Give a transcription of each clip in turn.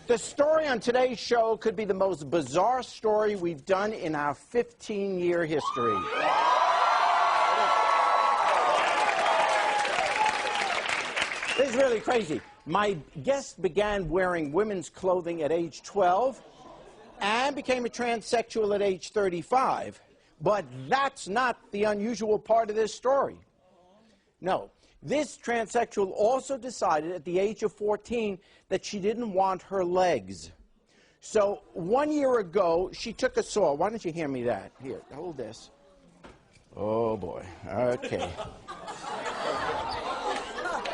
The story on today's show could be the most bizarre story we've done in our 15-year history. This is really crazy. My guest began wearing women's clothing at age 12 and became a transsexual at age 35. But that's not the unusual part of this story. No. This transsexual also decided at the age of 14 that she didn't want her legs. So 1 year ago, she took a saw. Why don't you hand me that? Here, hold this. Oh, boy. Okay.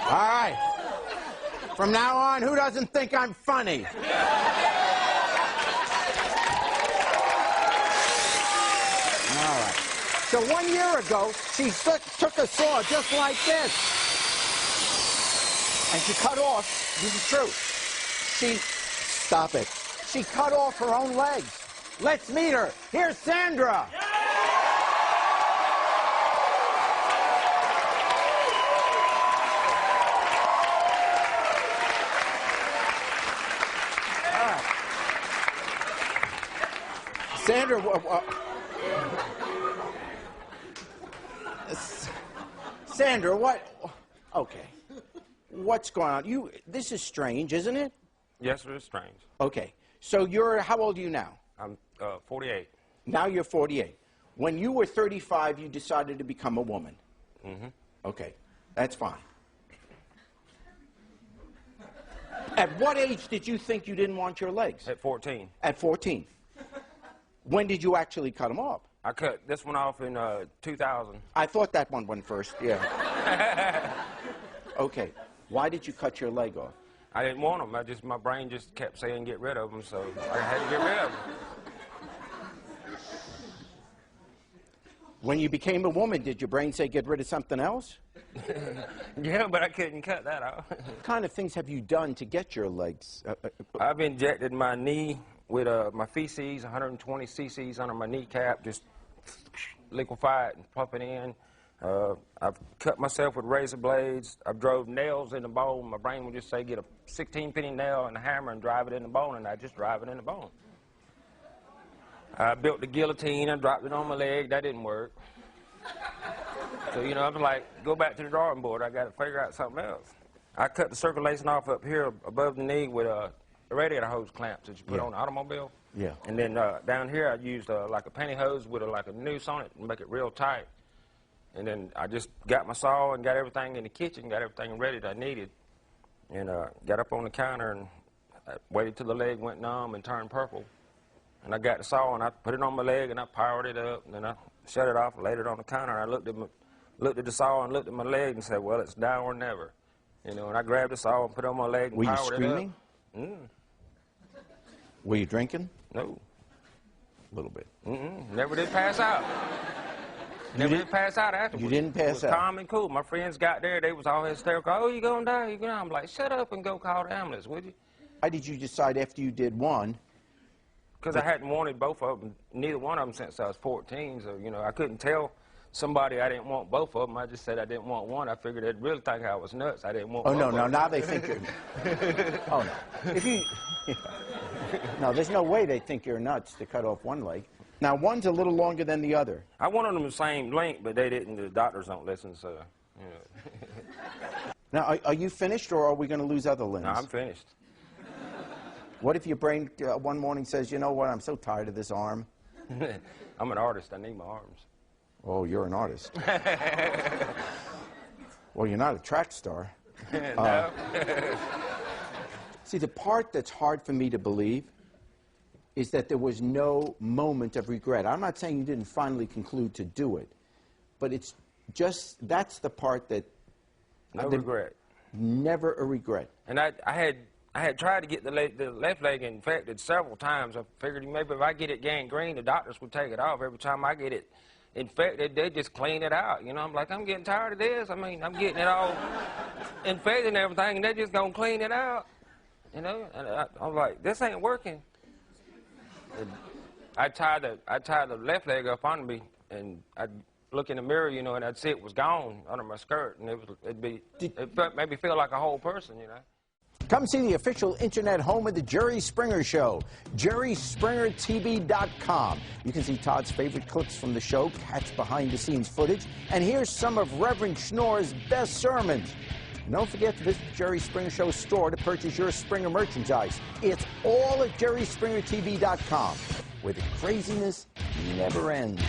All right. From now on, who doesn't think I'm funny? All right. So 1 year ago, she took a saw just like this. And she cut off, this is true, stop it. She cut off her own legs. Let's meet her. Here's Sandra. Sandra, Sandra, what? Okay. What's going on? This is strange, isn't it? Yes, it is strange. Okay. So how old are you now? I'm 48. Now you're 48. When you were 35, you decided to become a woman. Mm-hmm. Okay. That's fine. At what age did you think you didn't want your legs? At 14. At 14. When did you actually cut them off? I cut this one off in 2000. I thought that one went first, yeah. Okay. Why did you cut your leg off? I didn't want them. My brain just kept saying get rid of them, so I had to get rid of them. When you became a woman, did your brain say get rid of something else? Yeah, but I couldn't cut that off. What kind of things have you done to get your legs? I've injected my knee with my feces, 120 cc's under my kneecap, just liquefy it and pump it in. I've cut myself with razor blades. I've drove nails in the bone. My brain would just say get a 16-penny nail and a hammer and drive it in the bone, and I just drive it in the bone. I built the guillotine and dropped it on my leg. That didn't work. So, you know, I was like, go back to the drawing board. I got to figure out something else. I cut the circulation off up here above the knee with radiator hose clamps that you put on the automobile. Yeah. And then down here I used like a pantyhose with like a noose on it and make it real tight. And then I just got my saw and got everything in the kitchen, got everything ready that I needed, and got up on the counter and I waited till the leg went numb and turned purple. And I got the saw and I put it on my leg and I powered it up, and then I shut it off and laid it on the counter. And I looked at the saw and looked at my leg and said, well, it's now or never. You know, and I grabbed the saw and put it on my leg and powered it up. Were you screaming? Were you drinking? No. A little bit. Never did pass out. Never did pass out afterwards. You didn't pass out? It was calm and cool. My friends got there. They was all hysterical. Oh, you gonna die? You gonna die? I'm like, shut up and go call the ambulance, would you? Why did you decide after you did one? Because I hadn't wanted both of them, neither one of them since I was 14. So, you know, I couldn't tell somebody I didn't want both of them. I just said I didn't want one. I figured they'd really think I was nuts. I didn't want both of them. Oh, no, now they think you're... Oh, no. If you... No, there's no way they think you're nuts to cut off one leg. Now, one's a little longer than the other. I wanted them the same length, but they didn't. The doctors don't listen, so, you know. Now, are you finished, or are we going to lose other limbs? No, I'm finished. What if your brain one morning says, you know what, I'm so tired of this arm? I'm an artist. I need my arms. Oh, you're an artist. Well, you're not a track star. No. See, the part that's hard for me to believe is that there was no moment of regret. I'm not saying you didn't finally conclude to do it, but it's just, that's the part that... No regret. Never a regret. And I had tried to get the left leg infected several times. I figured maybe if I get it gangrene, the doctors would take it off. Every time I get it infected, they just clean it out. You know, I'm like, I'm getting tired of this. I mean, I'm getting it all infected and everything, and they're just going to clean it out. You know, and I'm like, this ain't working. And I tied the left leg up on me, and I'd look in the mirror, you know, and I'd see it was gone under my skirt, and it made me feel like a whole person, you know. Come see the official internet home of the Jerry Springer Show, jerryspringertv.com. You can see Todd's favorite clips from the show, catch behind-the-scenes footage, and hear some of Reverend Schnorr's best sermons. And don't forget to visit the Jerry Springer Show store to purchase your Springer merchandise. It's all at jerryspringertv.com, where the craziness never ends.